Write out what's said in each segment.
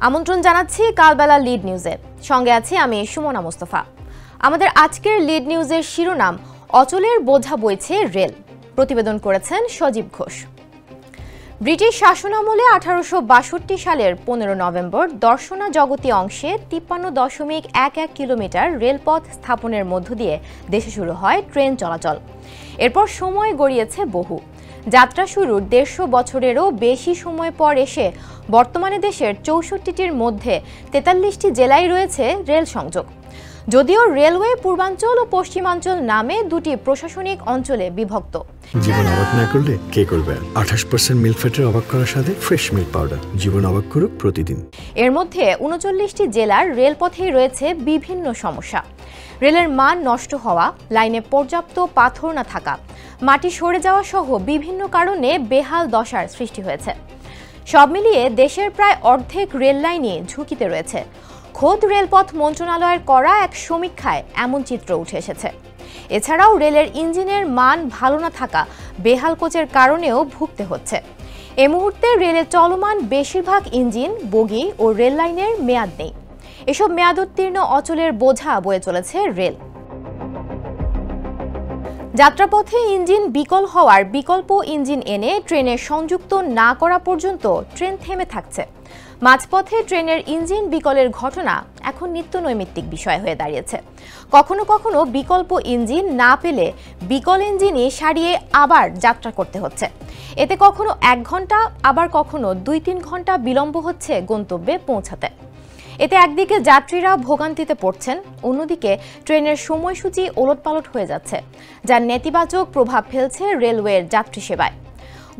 আমন্ত্রণ জানাচ্ছি কালবেলা লিড নিউজে। সঙ্গে আছি আমি সুমনা মোস্তফা। আমাদের আজকের লিড নিউজের শিরোনাম অচলের বোঝা বইছে রেল। প্রতিবেদন করেছেন সজীব ঘোষ। ব্রিটিশ শাসনামলে 1862 সালের 15 নভেম্বর দর্শনা জগতী অংশে 53.11 কিলোমিটার রেলপথ স্থাপনের মধ্য দিয়ে দেশে শুরু হয় ট্রেন চলাচল। এরপর সময় গড়িয়েছে বহু। যাত্রা শুরুর 150 বছরেরও বেশি সময় পর এসে বর্তমানে দেশের 64টির মধ্যে 43টি জেলায় রয়েছে রেল সংযোগ। যদিও রেলওয়ে পূর্বাঞ্চল ও পশ্চিমাঞ্চল নামে দুটি প্রশাসনিক অঞ্চলে বিভক্ত। জীবন অবাক না করলে কে করবে? 28% মিল্ক ফ্যাটের অবাক করার সাথে ফ্রেশ মিল্ক পাউডার। জীবন অবাক করুক প্রতিদিন। এর মধ্যে 39টি জেলার রেলপথেই রয়েছে বিভিন্ন সমস্যা। রেলের মান নষ্ট হওয়া, লাইনে পর্যাপ্ত পাথর না থাকা, মাটি সরে যাওয়া সহ বিভিন্ন কারণে বেহাল দশার সৃষ্টি হয়েছে। সব মিলিয়ে দেশের প্রায় অর্ধেক রেল লাইনই ঝুঁকিতে রয়েছে। খোদ রেলপথ মন্ত্রণালয়ের করা এক সমীক্ষায় এমন চিত্র উঠে এসেছে। এছাড়াও রেলের ইঞ্জিনের মান ভালো না থাকা, বেহাল কোচের কারণেও ভুগতে হচ্ছে। এ মুহূর্তে রেলে চলমান বেশিরভাগ ইঞ্জিন, বগি ও রেল লাইনের মেয়াদ নেই। এসব মেয়াদোত্তীর্ণ অচলের বোঝা বয়ে চলেছে রেল। যাত্রাপথে ইঞ্জিন বিকল হওয়ার বিকল্প ইঞ্জিন এনে ট্রেনে সংযুক্ত না করা পর্যন্ত ট্রেন থেমে থাকছে। মাঝপথে ট্রেনের ইঞ্জিন বিকলের ঘটনা এখন নিত্যনৈমিত্তিক বিষয় হয়ে দাঁড়িয়েছে। কখনো কখনো বিকল্প ইঞ্জিন না পেলে বিকল ইঞ্জিনই সারিয়ে আবার যাত্রা করতে হচ্ছে। এতে কখনো 1 ঘন্টা, আবার কখনো 2-3 ঘন্টা বিলম্ব হচ্ছে গন্তব্যে পৌঁছাতে। এতে একদিকে যাত্রীরা ভোগান্তিতে পড়ছেন, অন্যদিকে ট্রেনের সময়সূচি ওলটপালট হয়ে যাচ্ছে, যার নেতিবাচক প্রভাব ফেলছে রেলওয়ের যাত্রী সেবায়।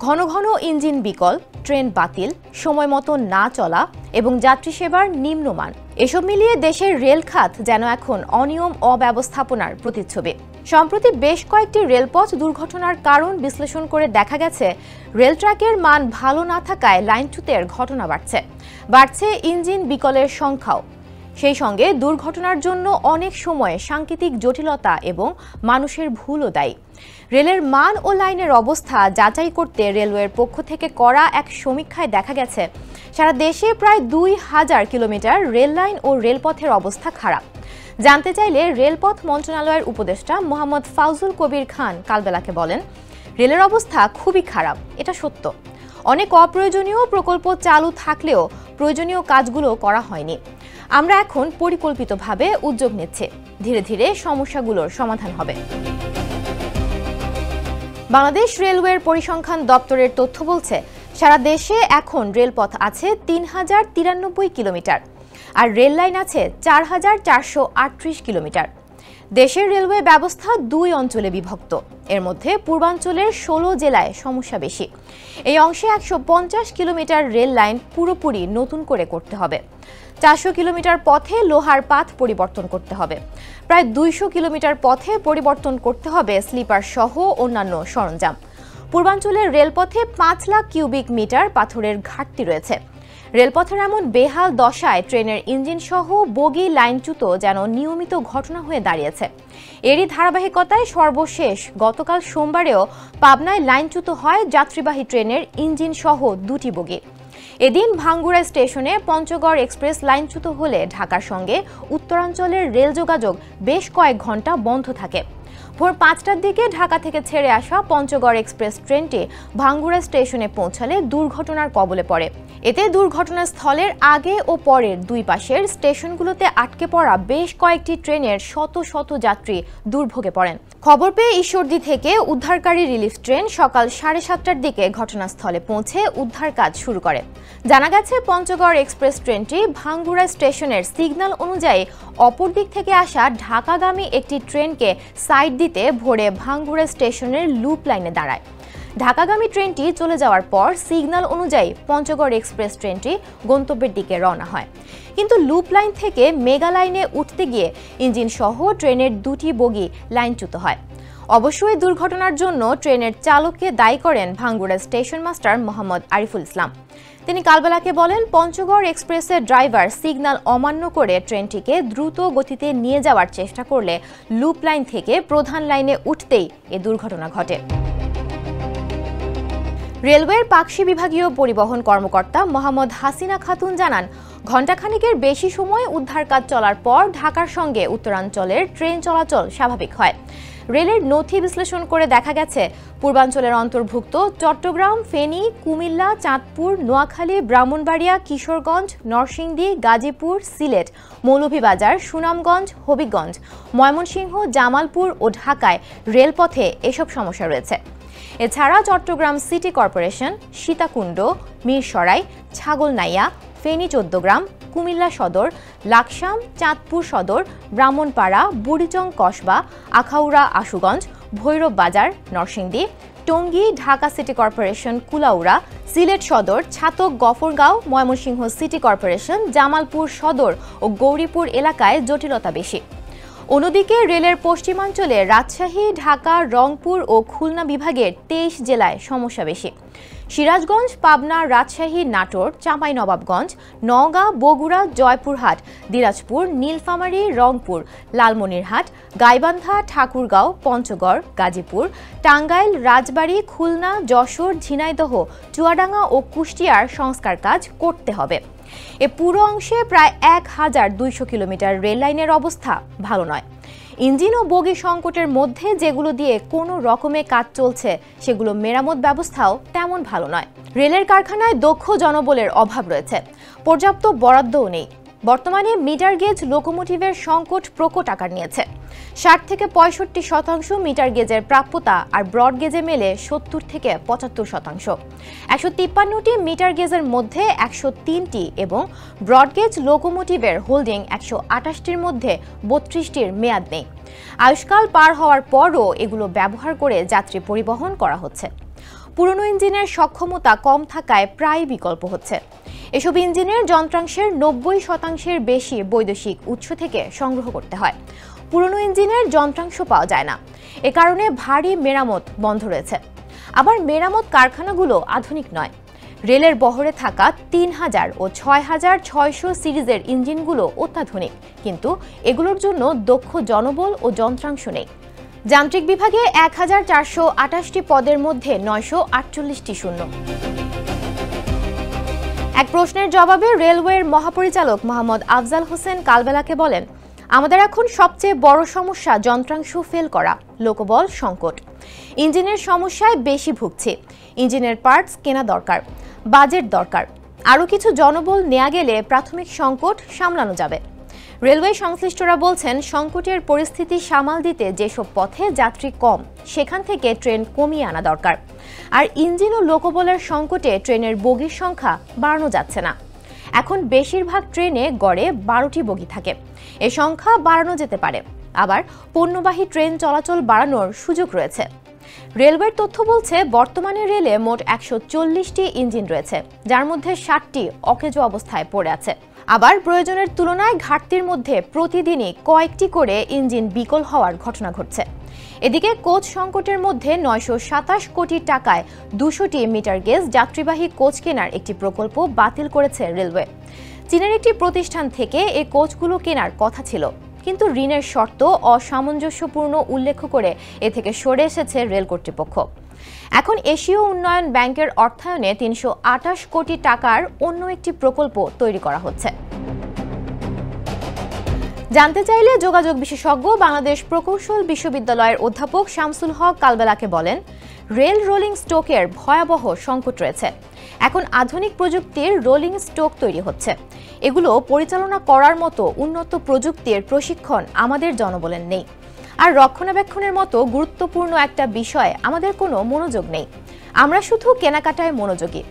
ঘন ঘন ইঞ্জিন বিকল, ট্রেন বাতিল, সময় মতো না চলা এবং যাত্রী সেবার নিম্নমান, এসব মিলিয়ে দেশের রেল খাত যেন এখন অনিয়ম অব্যবস্থাপনার প্রতিচ্ছবি। সম্প্রতি বেশ কয়েকটি রেলপথ দুর্ঘটনার কারণ বিশ্লেষণ করে দেখা গেছে, রেল ট্র্যাকের মান ভালো না থাকায় লাইনচ্যুতের ঘটনা বাড়ছে ইঞ্জিন বিকলের সংখ্যাও। সেই সঙ্গে দুর্ঘটনার জন্য অনেক সময় সাংকেতিক জটিলতা এবং মানুষের ভুলও দায়ী। রেলের মান ও লাইনের অবস্থা যাচাই করতে রেলওয়ের পক্ষ থেকে করা এক সমীক্ষায় দেখা গেছে, সারা দেশে প্রায় 2000 কিলোমিটার রেল লাইন ও রেলপথের অবস্থা খারাপ। জানতে চাইলে রেলপথ মন্ত্রণালয়ের উপদেষ্টা মোহাম্মদ ফাউজুল কবির খান কালবেলাকে বলেন, রেলের অবস্থা খুবই খারাপ, এটা সত্য। অনেক অপ্রয়োজনীয় প্রকল্প চালু থাকলেও প্রয়োজনীয় কাজগুলো করা হয়নি। আমরা এখন পরিকল্পিতভাবে উদ্যোগ নিচ্ছি, ধীরে ধীরে সমস্যাগুলোর সমাধান হবে। বাংলাদেশ রেলওয়ের পরিসংখ্যান দপ্তরের তথ্য বলছে, সারা দেশে এখন রেলপথ আছে 3093 কিলোমিটার, আর রেল লাইন আছে 4438 কিলোমিটার। দেশের রেলওয়ে ব্যবস্থা 2 অঞ্চলে বিভক্ত। এর মধ্যে পূর্বাঞ্চলের 16 জেলায় সমস্যা বেশি। এই অংশে 150 কিলোমিটার রেল লাইন পুরোপুরি নতুন করে করতে হবে। 400 কিলোমিটার পথে লোহার পাত পরিবর্তন করতে হবে। প্রায় 200 কিলোমিটার পথে পরিবর্তন করতে হবে স্লিপার সহ অন্যান্য সরঞ্জাম। পূর্বাঞ্চলের রেলপথে 5 লাখ কিউবিক মিটার পাথরের ঘাটতি রয়েছে। রেলপথের এমন বেহাল দশায় ট্রেনের ইঞ্জিন সহ বগি লাইনচ্যুত যেন নিয়মিত ঘটনা হয়ে দাঁড়িয়েছে। এরই ধারাবাহিকতায় সর্বশেষ গতকাল সোমবারেও পাবনায় লাইনচ্যুত হয় যাত্রীবাহী ট্রেনের ইঞ্জিন সহ 2টি বগি। এদিন ভাঙ্গুড়া স্টেশনে পঞ্চগড় এক্সপ্রেস লাইনচ্যুত হলে ঢাকার সঙ্গে উত্তরাঞ্চলের রেল যোগাযোগ বেশ কয়েক ঘন্টা বন্ধ থাকে। ভোর 5টার দিকে ঢাকা থেকে ছেড়ে আসা পঞ্চগড় এক্সপ্রেস ট্রেনটি ভাঙ্গুড়া স্টেশনে পৌঁছালে দুর্ঘটনার কবলে পড়ে। এতে দুর্ঘটনাস্থলের আগে ও পরের 2 পাশের স্টেশনগুলোতে আটকে পড়া বেশ কয়েকটি ট্রেনের শত শত যাত্রী দুর্ভোগে পড়েন। খবর পেয়ে ঈশ্বরদী থেকে উদ্ধারকারী রিলিফ ট্রেন সকাল 7:30টার দিকে ঘটনাস্থলে পৌঁছে উদ্ধার কাজ শুরু করে। জানা গেছে, পঞ্চগড় এক্সপ্রেস ট্রেনটি ভাঙ্গুড়া স্টেশনের সিগন্যাল অনুযায়ী অপর দিক থেকে আসা ঢাকাগামী একটি ট্রেনকে সাইড দিতে ভোরে ভাঙ্গুড়া স্টেশনের লুপ লাইনে দাঁড়ায়। ঢাকাগামী ট্রেনটি চলে যাওয়ার পর সিগন্যাল অনুযায়ী পঞ্চগড় এক্সপ্রেস ট্রেনটি গন্তব্যের দিকে রওনা হয়। কিন্তু লুপ লাইন থেকে মেগা লাইনে উঠতে গিয়ে ইঞ্জিন সহ ট্রেনের 2টি বগি লাইনচ্যুত হয়। অবশ্যই দুর্ঘটনার জন্য ট্রেনের চালককে দায়ী করেন ভাঙ্গুড়া স্টেশন মাস্টার মোহাম্মদ আরিফুল ইসলাম। তিনি কালবেলাকে বলেন, পঞ্চগড় এক্সপ্রেসের ড্রাইভার সিগন্যাল অমান্য করে ট্রেনটিকে দ্রুত গতিতে নিয়ে যাওয়ার চেষ্টা করলে লুপ লাইন থেকে প্রধান লাইনে উঠতেই এ দুর্ঘটনা ঘটে। রেলওয়ের পাকশি বিভাগীয় পরিবহন কর্মকর্তা মোহাম্মদ হাসিনা খাতুন জানান, ঘণ্টাখানেকের বেশি সময় উদ্ধার কাজ চলার পর ঢাকার সঙ্গে উত্তরাঞ্চলের ট্রেন চলাচল স্বাভাবিক হয়। রেলের নথি বিশ্লেষণ করে দেখা গেছে, পূর্বাঞ্চলের অন্তর্ভুক্ত চট্টগ্রাম, ফেনী, কুমিল্লা, চাঁদপুর, নোয়াখালী, ব্রাহ্মণবাড়িয়া, কিশোরগঞ্জ, নরসিংদী, গাজীপুর, সিলেট, মৌলভীবাজার, সুনামগঞ্জ, হবিগঞ্জ, ময়মনসিংহ, জামালপুর ও ঢাকায় রেলপথে এসব সমস্যা রয়েছে। এছাড়া চট্টগ্রাম সিটি কর্পোরেশন, সীতাকুণ্ড, মিরসরাই, ছাগলনাইয়া, ফেনী 14 গ্রাম, কুমিল্লা সদর, লাকসাম, চাঁদপুর সদর, ব্রাহ্মণপাড়া, বুড়িচং কসবা, আখাউড়া আশুগঞ্জ, ভৈরব বাজার, নরসিংদী, টঙ্গী, ঢাকা সিটি কর্পোরেশন কুলাউড়া, সিলেট সদর, ছাতক গফরগাঁও, ময়মনসিংহ সিটি কর্পোরেশন, জামালপুর সদর ও গৌরীপুর এলাকায় জটিলতা বেশি। অন্যদিকে রেলের পশ্চিমাঞ্চলে রাজশাহী, ঢাকা, রংপুর ও খুলনা বিভাগের 23 জেলায় সমস্যা বেশি। সিরাজগঞ্জ, পাবনা, রাজশাহী, নাটোর, চাঁপাইনবাবগঞ্জ, নওগাঁ, বগুড়া, জয়পুরহাট, দিনাজপুর, নীলফামারী, রংপুর, লালমনিরহাট, গাইবান্ধা, ঠাকুরগাঁও, পঞ্চগড়, গাজীপুর, টাঙ্গাইল, রাজবাড়ী, খুলনা, যশোর, ঝিনাইদহ, চুয়াডাঙ্গা ও কুষ্টিয়ার সংস্কার কাজ করতে হবে। এ পুরো অংশে প্রায় 1200 কিলোমিটার রেল লাইনের অবস্থা ভালো নয়। ইঞ্জিন ও বগি সংকটের মধ্যে যেগুলো দিয়ে কোনো রকমে কাজ চলছে, সেগুলো মেরামত ব্যবস্থাও তেমন ভালো নয়। রেলের কারখানায় দক্ষ জনবলের অভাব রয়েছে, পর্যাপ্ত বরাদ্দও নেই। বর্তমানে মিটার গেজ লোকোমোটিভের সংকট প্রকট আকার নিয়েছে। 60 থেকে 65% মিটার গেজের প্রাপ্যতা আর ব্রড গেজে মেলে 70 থেকে 75%। 153টি মিটার গেজের মধ্যে 103টি এবং ব্রড গেজ লোকোমোটিভের হোল্ডিং 128টির মধ্যে 32টির মেয়াদ নেই। আয়ুষ্কাল পার হওয়ার পরও এগুলো ব্যবহার করে যাত্রী পরিবহন করা হচ্ছে। পুরনো ইঞ্জিনের সক্ষমতা কম থাকায় প্রায় বিকল্প হচ্ছে। এসব ইঞ্জিনের যন্ত্রাংশের 90% বেশি বৈদেশিক উৎস থেকে সংগ্রহ করতে হয়। পুরনো ইঞ্জিনের যন্ত্রাংশ পাওয়া যায় না, এ কারণে ভারী মেরামত বন্ধ রয়েছে। আবার মেরামত কারখানাগুলো আধুনিক নয়। রেলের বহরে থাকা 3000 ও 6600 সিরিজের ইঞ্জিনগুলো অত্যাধুনিক, কিন্তু এগুলোর জন্য দক্ষ জনবল ও যন্ত্রাংশ নেই। যান্ত্রিক বিভাগে 1428টি পদের মধ্যে 948টি শূন্য। এক প্রশ্নের জবাবে রেলওয়ের মহাপরিচালক মোহাম্মদ আফজাল হোসেন কালবেলাকে বলেন, আমাদের এখন সবচেয়ে বড় সমস্যা যন্ত্রাংশ ফেল করা, লোকবল সংকট। ইঞ্জিনের সমস্যায় বেশি ভুগছি। ইঞ্জিনের পার্টস কেনা দরকার, বাজেট দরকার। আরও কিছু জনবল নেওয়া গেলে প্রাথমিক সংকট সামলানো যাবে। রেলওয়ে সংশ্লিষ্টরা বলছেন, সংকটের পরিস্থিতি সামাল দিতে যেসব পথে যাত্রী কম, সেখান থেকে ট্রেন কমিয়ে আনা দরকার। আর ইঞ্জিন ও লোকবলের সংকটে ট্রেনের বগির সংখ্যা বাড়ানো যাচ্ছে না। এখন বেশিরভাগ ট্রেনে গড়ে 12টি বগি থাকে, এ সংখ্যা বাড়ানো যেতে পারে। আবার পণ্যবাহী ট্রেন চলাচল বাড়ানোর সুযোগ রয়েছে। রেলওয়ের তথ্য বলছে, বর্তমানে রেলে মোট 140টি ইঞ্জিন রয়েছে, যার মধ্যে 60টি অকেজো অবস্থায় পড়ে আছে। আবার প্রয়োজনের তুলনায় ঘাটতির মধ্যে প্রতিদিনই কয়েকটি করে ইঞ্জিন বিকল হওয়ার ঘটনা ঘটছে। এদিকে কোচ সংকটের মধ্যে 927 কোটি টাকায় 200টি মিটার গেজ যাত্রীবাহী কোচ কেনার একটি প্রকল্প বাতিল করেছে রেলওয়ে। চীনের একটি প্রতিষ্ঠান থেকে এই কোচগুলো কেনার কথা ছিল, কিন্তু ঋণের শর্ত অসামঞ্জস্যপূর্ণ উল্লেখ করে এ থেকে সরে এসেছে রেল কর্তৃপক্ষ। এখন এশীয় উন্নয়ন ব্যাংকের অর্থায়নে 328 কোটি টাকার অন্য একটি প্রকল্প তৈরি করা হচ্ছে। জানতে চাইলে যোগাযোগ বিশেষজ্ঞ বাংলাদেশ প্রকৌশল বিশ্ববিদ্যালয়ের অধ্যাপক শামসুল হক কালবেলাকে বলেন, রেল রোলিং স্টকের ভয়াবহ সংকট রয়েছে। এখন আধুনিক প্রযুক্তির রোলিং স্টক তৈরি হচ্ছে। এগুলো পরিচালনা করার মতো উন্নত প্রযুক্তির প্রশিক্ষণ আমাদের জনবলের নেই। আর রক্ষণাবেক্ষণের মতো গুরুত্বপূর্ণ একটা বিষয়ে আমাদের কোনো মনোযোগ নেই। আমরা শুধু কেনাকাটায় মনোযোগী।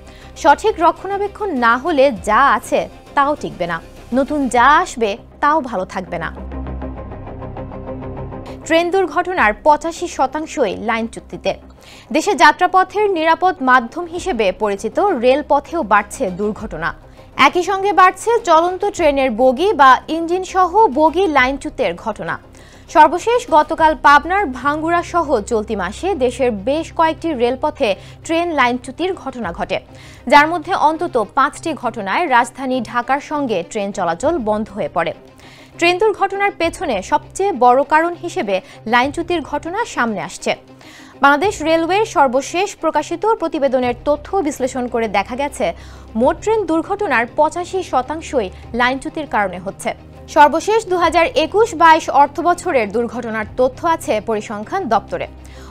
সঠিক রক্ষণাবেক্ষণ না হলে যা আছে তাও টিকবে না, নতুন যা আসবে তাও ভালো থাকবে না। ট্রেন দুর্ঘটনার 85%ই লাইনচ্যুতিতে। দেশে যাত্রাপথের নিরাপদ মাধ্যম হিসেবে পরিচিত রেলপথেও বাড়ছে দুর্ঘটনা। একই সঙ্গে বাড়ছে চলন্ত ট্রেনের বগি বা ইঞ্জিন সহ বগি লাইনচ্যুতের ঘটনা। সর্বশেষ গতকাল পাবনার ভাঙ্গুড়া সহ চলতি মাসে দেশের বেশ কয়েকটি রেলপথে ট্রেন লাইনচ্যুতির ঘটনা ঘটে, যার মধ্যে অন্তত 5টি ঘটনায় রাজধানী ঢাকার সঙ্গে ট্রেন চলাচল বন্ধ হয়ে পড়ে। ট্রেন দুর্ঘটনার পেছনে সবচেয়ে বড় কারণ হিসেবে লাইনচ্যুতির ঘটনা সামনে আসছে। বাংলাদেশ রেলওয়ের সর্বশেষ প্রকাশিত প্রতিবেদনের তথ্য বিশ্লেষণ করে দেখা গেছে মোট ট্রেন দুর্ঘটনার 85%ই লাইনচ্যুতির কারণে হচ্ছে। সর্বশেষ 2021-22 অর্থবছরের দুর্ঘটনার তথ্য আছে পরিসংখ্যান দপ্তরে।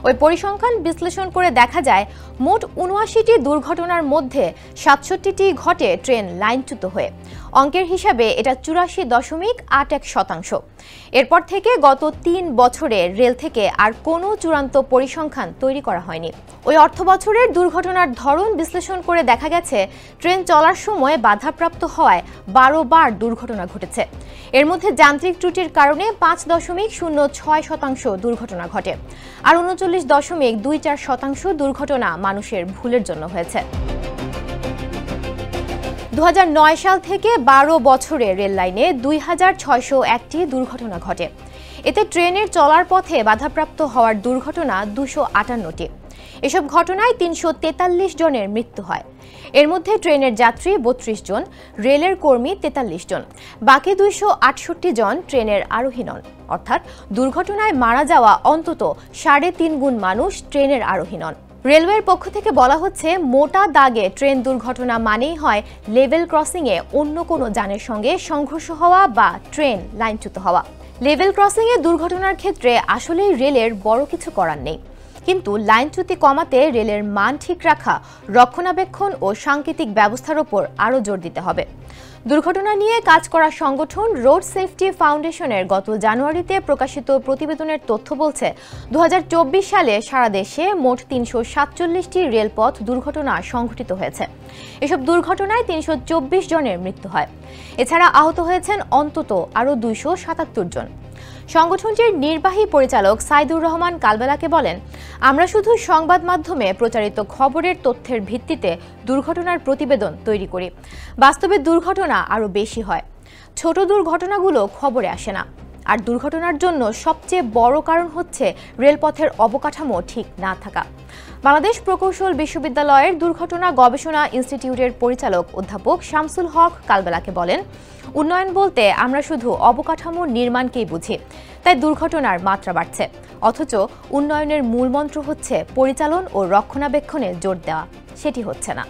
ওই পরিসংখ্যান বিশ্লেষণ করে দেখা যায় মোট 79টি দুর্ঘটনার মধ্যে 67টি ঘটে ট্রেন লাইনচ্যুত হয়ে। অঙ্কের হিসাবে এটা 84.81%। এরপর থেকে গত 3 বছরে রেল থেকে আর কোনো চূড়ান্ত পরিসংখ্যান তৈরি করা হয়নি। ওই অর্থবছরের দুর্ঘটনার ধরন বিশ্লেষণ করে দেখা গেছে ট্রেন চলার সময় বাধাপ্রাপ্ত হওয়ায় 12 বার দুর্ঘটনা ঘটেছে। এর মধ্যে যান্ত্রিক ত্রুটির কারণে 5.06% দুর্ঘটনা ঘটে, আর 39.24% দুর্ঘটনা মানুষের ভুলের জন্য হয়েছে। 2009 সাল থেকে 12 বছরে রেল লাইনে 2601টি দুর্ঘটনা ঘটে। এতে ট্রেনের চলার পথে বাধাপ্রাপ্ত হওয়ার দুর্ঘটনা 258টি। এসব ঘটনায় 343 জনের মৃত্যু হয়। এর মধ্যে ট্রেনের যাত্রী 32 জন, রেলের কর্মী 43 জন, বাকি 268 জন ট্রেনের আরোহী নন। অর্থাৎ দুর্ঘটনায় মারা যাওয়া অন্তত 3.5 গুণ মানুষ ট্রেনের আরোহী নন। রেলওয়ের পক্ষ থেকে বলা হচ্ছে, মোটা দাগে ট্রেন দুর্ঘটনা মানেই হয় লেভেল ক্রসিংয়ে অন্য কোনো যানের সঙ্গে সংঘর্ষ হওয়া বা ট্রেন লাইনচ্যুত হওয়া। লেভেল ক্রসিংয়ে দুর্ঘটনার ক্ষেত্রে আসলেই রেলের বড় কিছু করার নেই, কিন্তু লাইনচ্যুতি কমাতে রেলের মান ঠিক রাখা, রক্ষণাবেক্ষণ ও সাংকেতিক ব্যবস্থার ওপর আরও জোর দিতে হবে। দুর্ঘটনা নিয়ে কাজ করা সংগঠন রোড সেফটি ফাউন্ডেশনের গত জানুয়ারিতে প্রকাশিত প্রতিবেদনের তথ্য বলছে, 2024 সালে সারা দেশে মোট 347টি রেলপথ দুর্ঘটনা সংঘটিত হয়েছে। এসব দুর্ঘটনায় 324 জনের মৃত্যু হয়। এছাড়া আহত হয়েছেন অন্তত আরও 277 জন। সংগঠনটির নির্বাহী পরিচালক সাইদুর রহমান কালবেলাকে বলেন, আমরা শুধু সংবাদ মাধ্যমে প্রচারিত খবরের তথ্যের ভিত্তিতে দুর্ঘটনার প্রতিবেদন তৈরি করি। বাস্তবে দুর্ঘটনা আরও বেশি হয়। ছোট দুর্ঘটনাগুলো খবরে আসে না। আর দুর্ঘটনার জন্য সবচেয়ে বড় কারণ হচ্ছে রেলপথের অবকাঠামো ঠিক না থাকা। বাংলাদেশ প্রকৌশল বিশ্ববিদ্যালয়ের দুর্ঘটনা গবেষণা ইনস্টিটিউটের পরিচালক অধ্যাপক শামসুল হক কালবেলাকে বলেন, উন্নয়ন বলতে আমরা শুধু অবকাঠামো নির্মাণকেই বুঝি, তাই দুর্ঘটনার মাত্রা বাড়ছে। অথচ উন্নয়নের মূল মন্ত্র হচ্ছে পরিচালন ও রক্ষণাবেক্ষণে জোর দেওয়া, সেটি হচ্ছে না।